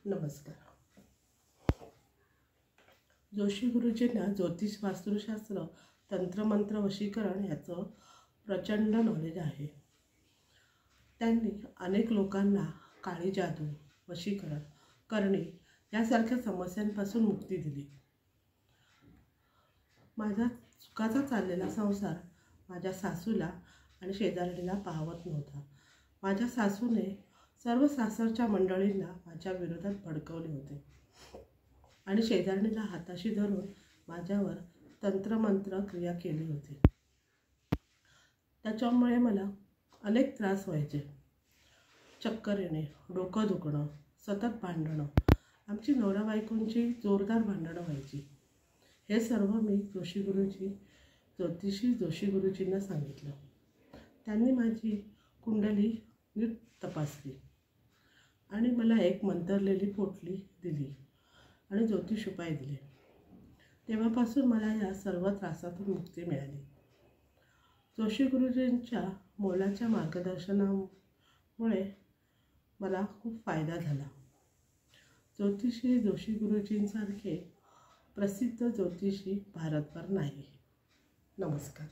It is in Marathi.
नमस्कार. जोशी गुरुजींना ज्योतिष, वास्तुशास्त्र, तंत्रमंत्र, वशीकरण याचं प्रचंड नॉलेज आहे. त्यांनी अनेक लोकांना काळी जादू, वशीकरण करणे यासारख्या समस्यांपासून मुक्ती दिली. माझा सुखाचा चाललेला संसार माझ्या सासूला आणि शेजारणीला पाहवत नव्हता. माझ्या सासूने सर्व सासरच्या मंडळींना माझ्या विरोधात भडकवले होते आणि शेजारणीला हाताशी धरून माझ्यावर तंत्रमंत्र क्रिया केली होती. त्याच्यामुळे मला अनेक त्रास व्हायचे. चक्कर येणे, डोकं दुखणं, सतत भांडणं, आमची नवरा बायकोंची जोरदार भांडणं व्हायची. हे सर्व मी ज्योतिषी जोशी गुरुजींना सांगितलं. त्यांनी माझी कुंडली नीट तपासली आणि मला एक मंतरलेली पोटली दिली आणि ज्योतिष उपाय दिले. तेव्हापासून मला या सर्व त्रासातून मुक्ती मिळाली. जोशी गुरुजींच्या मोलाच्या मार्गदर्शनामुळे मला खूप फायदा झाला. ज्योतिषी जोशी गुरुजींसारखे प्रसिद्ध ज्योतिषी भारतभर नाही. नमस्कार.